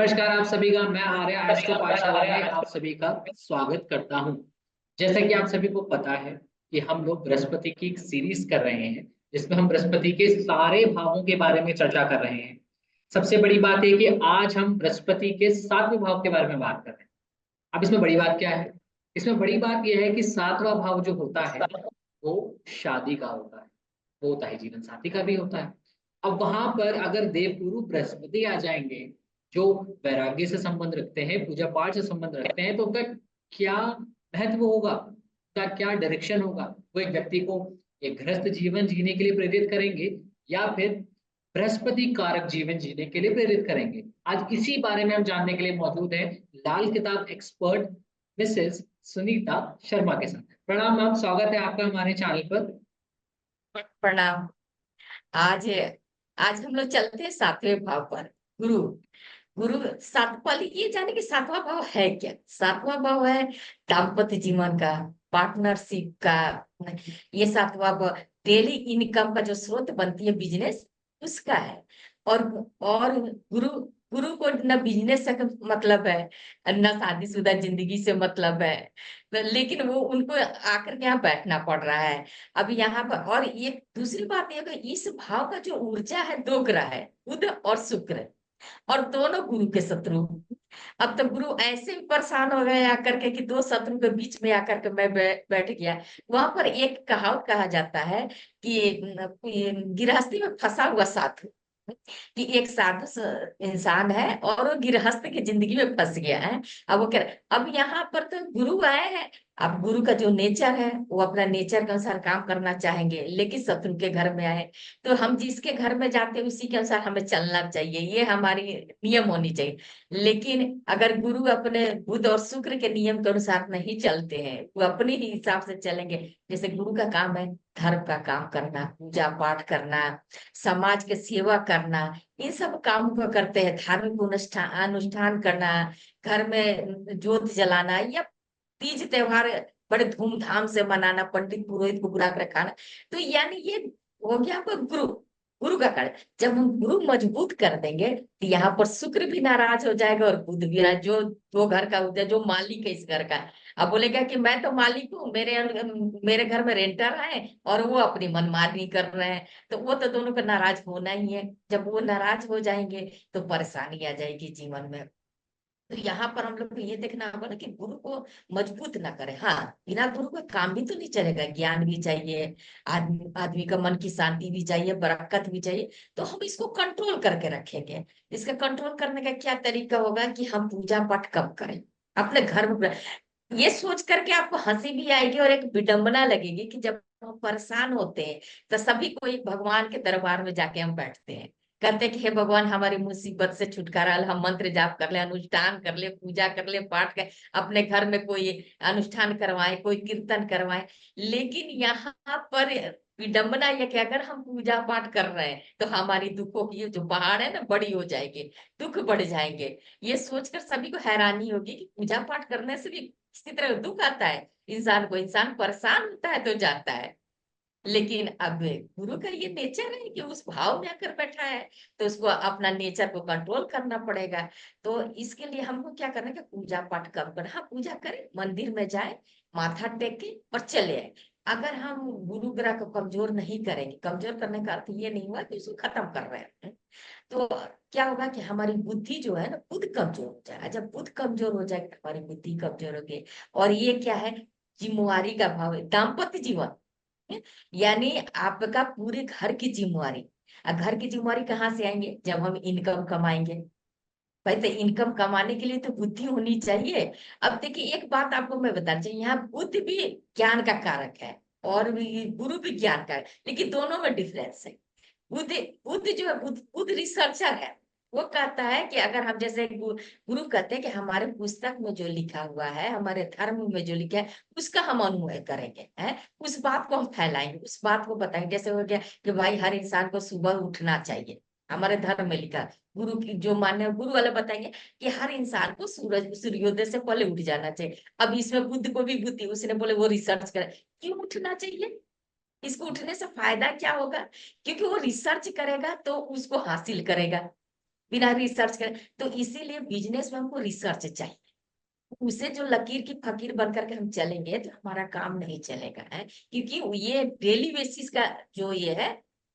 नमस्कार आप सभी का। मैं आर्य एस्ट्रो पाठशाला में आप सभी का स्वागत करता हूं। जैसा कि आप सभी को पता है कि हम लोग बृहस्पति की एक सीरीज कर रहे हैं जिसमें हम बृहस्पति के सारे भावों के बारे में चर्चा कर रहे हैं। सबसे बड़ी बात है कि आज हम बृहस्पति के 7वें भाव के बारे में बात कर रहे हैं। अब इसमें बड़ी बात क्या है? इसमें बड़ी बात यह है कि 7वां भाव जो होता है वो शादी का होता है, वो होता है जीवन साथी का भी होता है। अब वहां पर अगर देवगुरु बृहस्पति आ जाएंगे जो वैराग्य से संबंध रखते हैं, पूजा पाठ से संबंध रखते हैं, तो उनका क्या महत्व होगा, उनका क्या डायरेक्शन होगा? वो एक व्यक्ति को एक गृहस्थ जीवन जीने के लिए प्रेरित करेंगे या फिर बृहस्पति कारक जीवन जीने के लिए प्रेरित करेंगे। आज इसी बारे में हम जानने के लिए मौजूद हैं लाल किताब एक्सपर्ट मिसेस सुनीता शर्मा के साथ। प्रणाम मैम, स्वागत है आपका हमारे चैनल पर। प्रणाम। आज आज हम लोग चलते हैं 7वें भाव पर। गुरु गुरु सात पल ये जाने कि 7वां भाव है क्या। 7वां भाव है दाम्पत्य जीवन का, पार्टनरशिप का। ये 7वां भाव डेली इनकम का जो स्रोत बनती है, बिजनेस, उसका है। और और गुरु गुरु को न बिजनेस से मतलब है, न शादीशुदा जिंदगी से मतलब है, लेकिन वो उनको आकर के यहाँ बैठना पड़ रहा है। अब यहाँ पर और ये दूसरी बात यह कि इस भाव का जो ऊर्जा है, दो ग्रह है, बुध और शुक्र, और दोनों गुरु के शत्रु। अब तो गुरु ऐसे भी परेशान हो गए आकर के कि दो शत्रु के बीच में आकर के मैं बैठ गया। वहां पर एक कहावत कहा जाता है कि गृहस्थी में फंसा हुआ साधु, कि एक साधु इंसान है और वो गृहस्थ की जिंदगी में फंस गया है। अब वो कह अब यहाँ पर तो गुरु आए हैं। अब गुरु का जो नेचर है वो अपना नेचर के अनुसार काम करना चाहेंगे, लेकिन शत्रु के घर में आए तो हम जिसके घर में जाते हैं उसी के अनुसार हमें चलना चाहिए, ये हमारी नियम होनी चाहिए। लेकिन अगर गुरु अपने बुध और शुक्र के नियम के अनुसार नहीं चलते हैं, वो अपने ही हिसाब से चलेंगे। जैसे गुरु का काम है धर्म का काम करना, पूजा पाठ करना, समाज के सेवा करना, इन सब कामों को करते हैं। धार्मिक अनुष्ठान अनुष्ठान करना, घर में ज्योत जलाना, या तीज त्योहार बड़े धूमधाम से मनाना, पंडित पुरोहित को बुला कर रखाना। तो यानी ये हो गया आपका गुरु, गुरु का कार्य। जब हम गुरु मजबूत कर देंगे तो यहाँ पर शुक्र भी नाराज हो जाएगा और बुध भी जो दो घर का होता है, जो मालिक है इस घर का। अब बोलेगा कि मैं तो मालिक हूँ, मेरे घर में रेंटर है और वो अपनी मनमानी कर रहे हैं, तो वो तो दोनों को नाराज होना ही है। जब वो नाराज हो जाएंगे तो परेशानी आ जाएगी जीवन में। तो यहाँ पर हम लोग को ये देखना होगा ना कि गुरु को मजबूत ना करे। हाँ, बिना गुरु का काम भी तो नहीं चलेगा, ज्ञान भी चाहिए, आदमी आदमी का मन की शांति भी चाहिए, बरकत भी चाहिए। तो हम इसको कंट्रोल करके रखेंगे। इसका कंट्रोल करने का क्या तरीका होगा कि हम पूजा पाठ कब करें अपने घर में। ये सोच करके आपको हंसी भी आएगी और एक विडंबना लगेगी कि जब हम परेशान होते हैं तो सभी को एक भगवान के दरबार में जाके हम बैठते हैं, कहते हैं कि हे भगवान हमारी मुसीबत से छुटकारा, हम मंत्र जाप कर ले, अनुष्ठान कर ले, पूजा कर ले, पाठ कर, अपने घर में कोई अनुष्ठान करवाए, कोई कीर्तन करवाए। लेकिन यहाँ पर विडंबना यह कि अगर हम पूजा पाठ कर रहे हैं तो हमारी दुखों की ये जो पहाड़ है ना, बड़ी हो जाएगी, दुख बढ़ जाएंगे। ये सोचकर सभी को हैरानी होगी कि पूजा पाठ करने से भी किसी तरह दुख आता है इंसान को, इंसान परेशान होता है तो जाता है। लेकिन अब गुरु का ये नेचर है कि उस भाव में आकर बैठा है, तो उसको अपना नेचर को कंट्रोल करना पड़ेगा। तो इसके लिए हमको क्या करना है कि पूजा पाठ कब करना, हाँ पूजा करें, मंदिर में जाए, माथा टेके और चले आए। अगर हम गुरु ग्रह को कमजोर नहीं करेंगे, कमजोर करने का अर्थ ये नहीं हुआ कि उसको खत्म कर रहे हैं, तो क्या होगा कि हमारी बुद्धि जो है ना, बुध कमजोर हो जाएगा। जब बुध कमजोर हो जाएगा हमारी बुद्धि कमजोर होगी। और ये क्या है, जिम्मेवारी का भाव है, दाम्पत्य जीवन, यानी आपका पूरे घर की जिम्मेवारी। घर की जिम्मेवारी कहाँ से आएंगे, जब हम इनकम कमाएंगे। भाई तो इनकम कमाने के लिए तो बुद्धि होनी चाहिए। अब देखिए एक बात आपको मैं बताना चाहिए, यहाँ बुद्धि भी ज्ञान का कारक है और भी गुरु भी ज्ञान का है, लेकिन दोनों में डिफरेंस है। बुद्ध बुद्ध जो है, बुद्ध बुद्ध रिसर्चर है। वो कहता है कि अगर हम जैसे गुरु कहते हैं कि हमारे पुस्तक में जो लिखा हुआ है, हमारे धर्म में जो लिखा है, उसका हम अनुयायी करेंगे, है उस बात को हम फैलाएंगे, उस बात को बताएंगे। जैसे हो गया कि भाई हर इंसान को सुबह उठना चाहिए, हमारे धर्म में लिखा है। गुरु की जो मान्य गुरु वाले बताएंगे कि हर इंसान को सूर्योदय से पहले उठ जाना चाहिए। अब इसमें बुद्ध को भी बुद्धि, उसने बोले वो रिसर्च करे क्यों उठना चाहिए, इसको उठने से फायदा क्या होगा, क्योंकि वो रिसर्च करेगा तो उसको हासिल करेगा। बिना रिसर्च करे। तो इसीलिए बिजनेस में हमको रिसर्च चाहिए। उसे जो लकीर की फकीर बनकर के हम चलेंगे तो हमारा काम नहीं चलेगा है, क्योंकि ये डेली बेसिस का जो ये है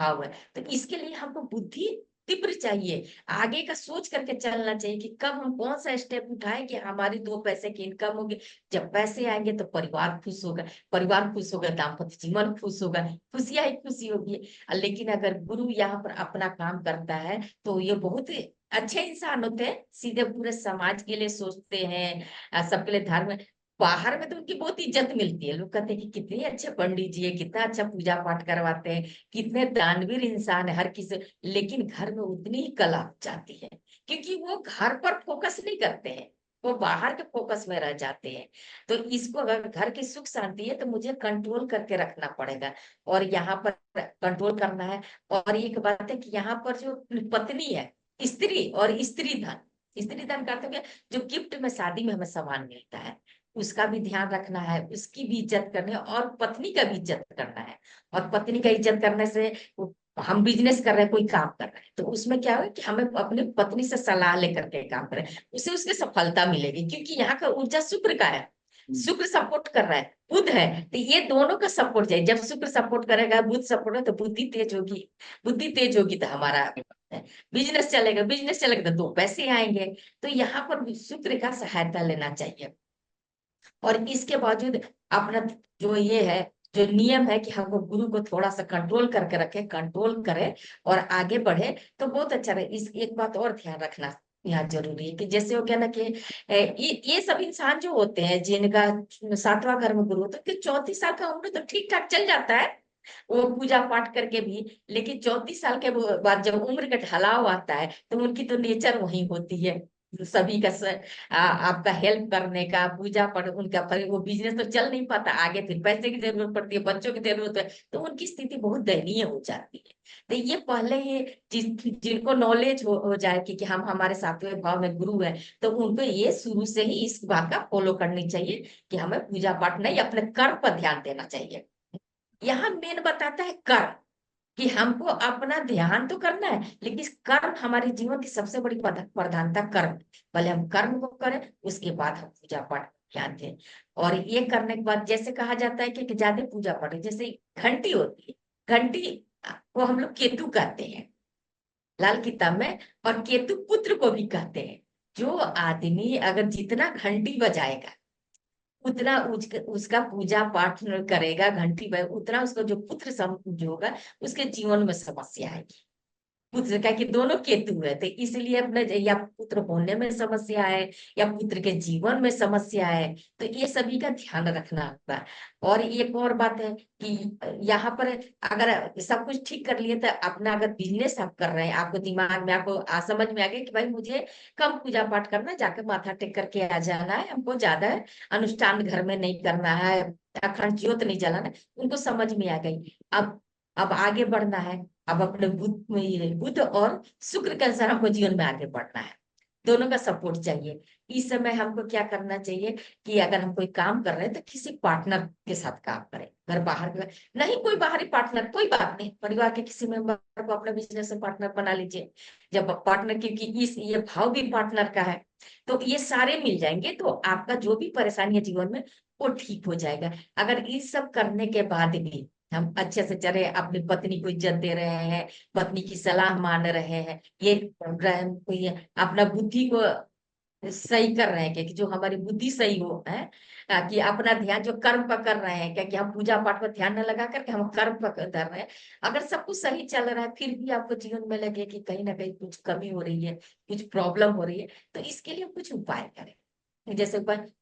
भाव है। तो इसके लिए हमको बुद्धि तीव्र चाहिए, आगे का सोच करके चलना चाहिए कि कब हम कौन सा स्टेप उठाएं कि हमारी 2 पैसे की इनकम होगी। जब पैसे आएंगे तो परिवार खुश होगा, परिवार खुश होगा, दाम्पत्य जीवन खुश होगा, खुशियां ही खुशी होगी। लेकिन अगर गुरु यहाँ पर अपना काम करता है तो ये बहुत अच्छे इंसान होते हैं, सीधे पूरे समाज के लिए सोचते हैं, सबके लिए धर्म। बाहर में तो उनकी बहुत इज्जत मिलती है, लोग कहते हैं कि कितने अच्छे पंडित जी है, कितना अच्छा पूजा पाठ करवाते हैं, कितने दानवीर इंसान है हर किसी। लेकिन घर में उतनी ही कला जाती है, क्योंकि वो घर पर फोकस नहीं करते हैं, वो बाहर के फोकस में रह जाते हैं। तो इसको अगर घर की सुख शांति है तो मुझे कंट्रोल करके रखना पड़ेगा, और यहाँ पर कंट्रोल करना है। और एक बात है कि यहाँ पर जो पत्नी है, स्त्री और स्त्री धन का तो क्या, जो गिफ्ट में शादी में हमें सामान मिलता है उसका भी ध्यान रखना है, उसकी भी इज्जत करनी है, और पत्नी का भी इज्जत करना है। और पत्नी का इज्जत करने से हम बिजनेस कर रहे हैं, कोई काम कर रहे हैं, तो उसमें क्या है कि हमें अपनी पत्नी से सलाह लेकर के काम करें, उसे उसकी सफलता मिलेगी, क्योंकि यहाँ का ऊर्जा शुक्र का है। शुक्र सपोर्ट कर रहा है, बुध है, तो ये दोनों का सपोर्ट चाहिए। जब शुक्र सपोर्ट करेगा, बुध सपोर्ट है, तो बुद्धि तेज होगी, बुद्धि तेज होगी तो हमारा बिजनेस चलेगा, बिजनेस चलेगा तो 2 पैसे आएंगे। तो यहाँ पर भी शुक्र का सहायता लेना चाहिए। और इसके बावजूद अपना जो ये है, जो नियम है कि हमको गुरु को थोड़ा सा कंट्रोल करके रखे, कंट्रोल करे और आगे बढ़े तो बहुत अच्छा रहे। इस एक बात और ध्यान रखना यहाँ जरूरी है कि जैसे हो गया ना कि ये सब इंसान जो होते हैं जिनका 7वां घर में गुरु होता है, 34 साल का उम्र तो ठीक ठाक चल जाता है वो पूजा पाठ करके भी। लेकिन 34 साल के बाद जब उम्र का ढलाव आता है तो उनकी तो नेचर वही होती है, सभी का आपका हेल्प करने का, पूजा पाठ उनका, वो बिजनेस तो चल नहीं पाता आगे, फिर पैसे की जरूरत पड़ती है, बच्चों की जरूरत है, तो उनकी स्थिति बहुत दयनीय हो जाती है। तो ये पहले ही जिनको नॉलेज हो जाए कि हम हमारे 7वें भाव में गुरु है, तो उनको ये शुरू से ही इस बात का फॉलो करनी चाहिए कि हमें पूजा पाठ नहीं, अपने कर्म पर ध्यान देना चाहिए। यहाँ मेन बताता है कर्म, कि हमको अपना ध्यान तो करना है, लेकिन इस कर्म हमारे जीवन की सबसे बड़ी प्रधानता कर्म। पहले हम कर्म को करें, उसके बाद हम पूजा पाठ पर ध्यान दें। और ये करने के बाद जैसे कहा जाता है कि ज्यादा पूजा पाठ, जैसे घंटी होती है, घंटी को हम लोग केतु कहते हैं लाल किताब में, और केतु पुत्र को भी कहते हैं। जो आदमी अगर जितना घंटी बजाएगा उतना उसका पूजा पाठ करेगा, घंटी पर उतना उसका जो पुत्र जो होगा उसके जीवन में समस्या आएगी। पुत्र का कि दोनों केतु है, तो इसलिए अपने या पुत्र होने में समस्या है या पुत्र के जीवन में समस्या है, तो ये सभी का ध्यान रखना होगा। और एक और बात है कि यहाँ पर अगर सब कुछ ठीक कर लिए तो अपना अगर बिजनेस आप कर रहे हैं, आपको दिमाग में आपको समझ में आ गया कि भाई मुझे कम पूजा पाठ करना है, जाकर माथा टेक करके आ जाना है, हमको ज्यादा अनुष्ठान घर में नहीं करना है, अखंड ज्योत नहीं जलाना, उनको समझ में आ गई। अब आगे बढ़ना है, अब अपने बुध और शुक्र के अनुसार हमको जीवन में आगे बढ़ना है, दोनों का सपोर्ट चाहिए। इस समय हमको क्या करना चाहिए कि अगर हम कोई काम कर रहे हैं तो किसी पार्टनर के साथ काम करें, घर बाहर नहीं, कोई बाहरी पार्टनर कोई बात नहीं, परिवार के किसी मेंबर को अपना बिजनेस में पार्टनर बना लीजिए। जब पार्टनर, क्योंकि इस ये भाव भी पार्टनर का है, तो ये सारे मिल जाएंगे तो आपका जो भी परेशानी है जीवन में वो ठीक हो जाएगा। अगर इस सब करने के बाद भी हम अच्छे से चले, अपनी पत्नी को इज्जत दे रहे हैं, पत्नी की सलाह मान रहे हैं, ये अपना बुद्धि को सही कर रहे हैं, कि जो हमारी बुद्धि सही हो है, कि अपना ध्यान जो कर्म पर कर रहे हैं, क्या कि हम पूजा पाठ पर ध्यान न लगा करके हम कर्म पर कर रहे हैं। अगर सब कुछ सही चल रहा है फिर भी आपको जीवन में लगे कि कहीं ना कहीं कुछ कमी हो रही है, कुछ प्रॉब्लम हो रही है, तो इसके लिए कुछ उपाय करें। जैसे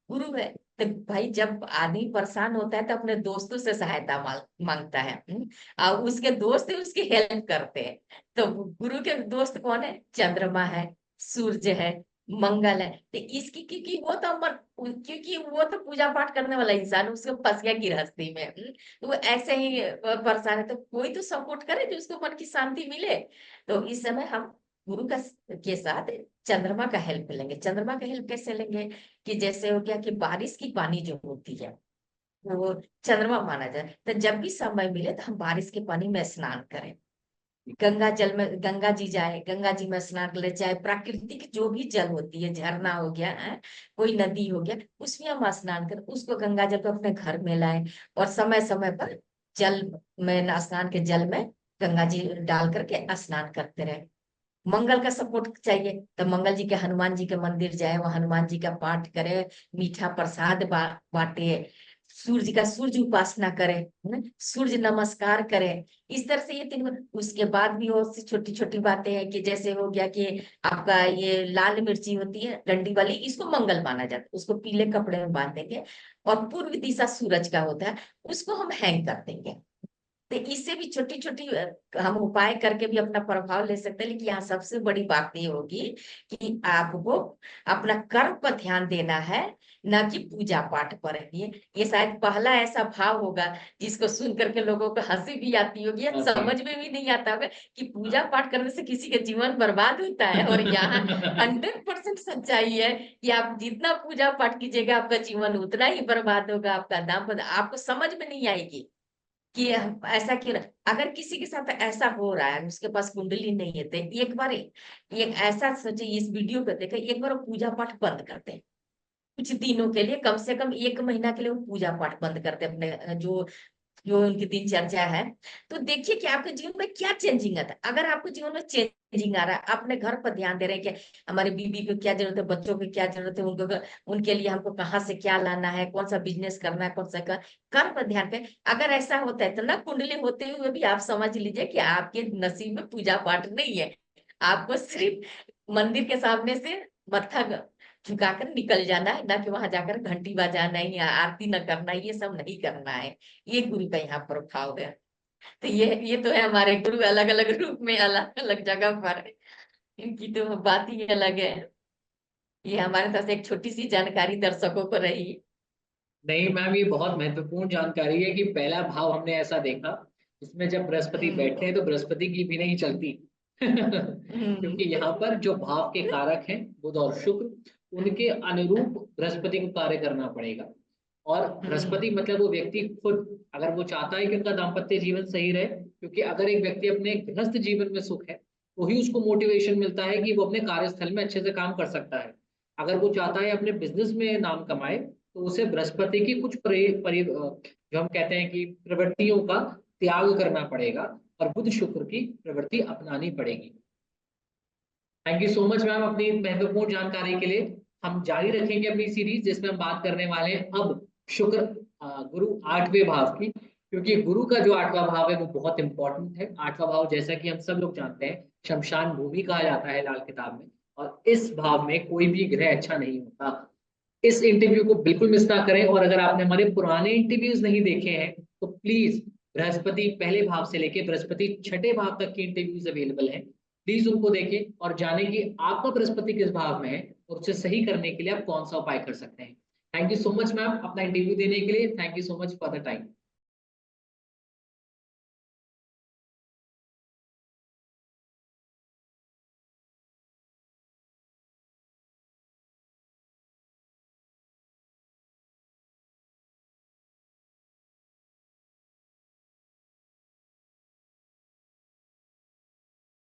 गुरु है, तो भाई जब आदमी परेशान होता है तो अपने दोस्तों से सहायता मांगता है, और उसके दोस्त उसकी हेल्प करते हैं। तो गुरु के दोस्त कौन है? चंद्रमा है, सूर्य है, मंगल है। तो इसकी क्योंकि क्योंकि वो तो पूजा पाठ करने वाला इंसान, उसको फंस गया गृहस्थी में, तो वो ऐसे ही परेशान है, तो कोई तो सपोर्ट करे जो उसको मन की शांति मिले। तो इस समय हम गुरु के साथ चंद्रमा का हेल्प लेंगे। चंद्रमा का हेल्प कैसे लेंगे? कि जैसे हो गया कि बारिश की पानी जो होती है वो चंद्रमा माना जाए, तो जब भी समय मिले तो हम बारिश के पानी में स्नान करें, गंगा जल में, गंगा जी जाए, गंगा जी में स्नान कर ले, चाहे प्राकृतिक जो भी जल होती है, झरना हो गया है, कोई नदी हो गया, उसमें हम स्नान कर उसको गंगा जल को अपने घर में लाए, और समय समय पर जल में, स्नान के जल में गंगा जी डाल करके स्नान करते रहे। मंगल का सपोर्ट चाहिए तो मंगल जी के, हनुमान जी के मंदिर जाए, वह हनुमान जी का पाठ करे, मीठा प्रसाद बांटे, सूर्य का सूर्य उपासना करे, है ना, सूर्य नमस्कार करे। इस तरह से ये तीन, उसके बाद भी और छोटी छोटी बातें हैं कि जैसे हो गया कि आपका ये लाल मिर्ची होती है डंडी वाली, इसको मंगल माना जाता है, उसको पीले कपड़े में बांध देंगे, और पूर्व दिशा सूरज का होता है, उसको हम हैंग कर देंगे। तो इससे भी छोटी छोटी हम उपाय करके भी अपना प्रभाव ले सकते हैं। लेकिन यहाँ सबसे बड़ी बात ये होगी कि आपको अपना कर्म पर ध्यान देना है, न कि पूजा पाठ पर। ये शायद पहला ऐसा भाव होगा जिसको सुन करके लोगों को हंसी भी आती होगी, या ओके। समझ में भी नहीं आता होगा कि पूजा पाठ करने से किसी का जीवन बर्बाद होता है। और यहाँ 100% सच्चाई है कि आप जितना पूजा पाठ कीजिएगा आपका जीवन उतना ही बर्बाद होगा, आपका दाम आपको समझ में नहीं आएगी कि ऐसा क्यों अगर किसी के साथ ऐसा हो रहा है, उसके पास कुंडली नहीं है, तो एक बार एक ऐसा सोचे, इस वीडियो को देखे, एक बार वो पूजा पाठ बंद करते हैं कुछ दिनों के लिए, कम से कम 1 महीना के लिए वो पूजा पाठ बंद करते हैं, अपने जो जो उनकी दिनचर्या है। तो देखिए कि आपके जीवन में क्या चेंजिंग आता है। अगर आपके जीवन में चेंजिंग आ रहा है, अपने घर पर ध्यान दे रहे हैं कि हमारे बीबी को क्या जरूरत है, बच्चों को क्या जरूरत है, उनको उनके लिए हमको कहाँ से क्या लाना है, कौन सा बिजनेस करना है, कौन सा कर्म पर ध्यान पे, अगर ऐसा होता है तो ना कुंडली होते हुए भी आप समझ लीजिए कि आपके नसीब में पूजा पाठ नहीं है। आपको सिर्फ मंदिर के सामने से मत्था झुकाकर निकल जाना है, ना कि वहां जाकर घंटी बजाना है या आरती न करना है, ये सब नहीं करना है। ये गुरु का यहाँ पर भाव है। तो ये तो है, हमारे गुरु अलग अलग रूप में अलग अलग जगह पर है। इनकी तो बात ही अलग है। ये हमारे तरफ से एक छोटी सी जानकारी दर्शकों को रही। नहीं मैम, ये बहुत महत्वपूर्ण जानकारी है कि पहला भाव हमने ऐसा देखा इसमें जब बृहस्पति हम्म। बैठते हैं तो बृहस्पति की भी नहीं चलती। क्योंकि यहाँ पर जो भाव के कारक हैं बुध और शुक्र, उनके अनुरूप बृहस्पति को कार्य करना पड़ेगा। और बृहस्पति हम्म। मतलब वो व्यक्ति खुद, अगर वो चाहता है कि उनका दाम्पत्य जीवन सही रहे, क्योंकि अगर एक व्यक्ति अपने गृहस्थ जीवन में सुख है तो ही उसको मोटिवेशन मिलता है कि वो अपने कार्यस्थल में अच्छे से काम कर सकता है। अगर वो चाहता है अपने बिजनेस में नाम कमाए तो उसे बृहस्पति की कुछ जो हम कहते हैं कि प्रवृत्तियों का त्याग करना पड़ेगा और बुध शुक्र की प्रवृत्ति अपनानी पड़ेगी। Thank you so much ma'am अपनी महत्वपूर्ण जानकारी के लिए। हम जारी रखेंगे अपनी सीरीज जिसमें हम बात करने वाले हैं अब शुक्र गुरु 8वें भाव की, क्योंकि गुरु का जो 8वां भाव है वो बहुत इंपॉर्टेंट है। 8वां भाव जैसा कि हम सब लोग जानते हैं शमशान भूमि कहा जाता है लाल किताब में, और इस भाव में कोई भी ग्रह अच्छा नहीं होता। इस इंटरव्यू को बिल्कुल मिस ना करें, और अगर आपने हमारे पुराने इंटरव्यूज नहीं देखे हैं तो प्लीज बृहस्पति पहले भाव से लेके बृहस्पति छठे भाव तक के इंटरव्यूज अवेलेबल हैं, प्लीज उनको देखें और जानें कि आपका बृहस्पति किस भाव में है और उसे सही करने के लिए आप कौन सा उपाय कर सकते हैं। Thank you so much ma'am अपना इंटरव्यू देने के लिए। Thank you so much for the time.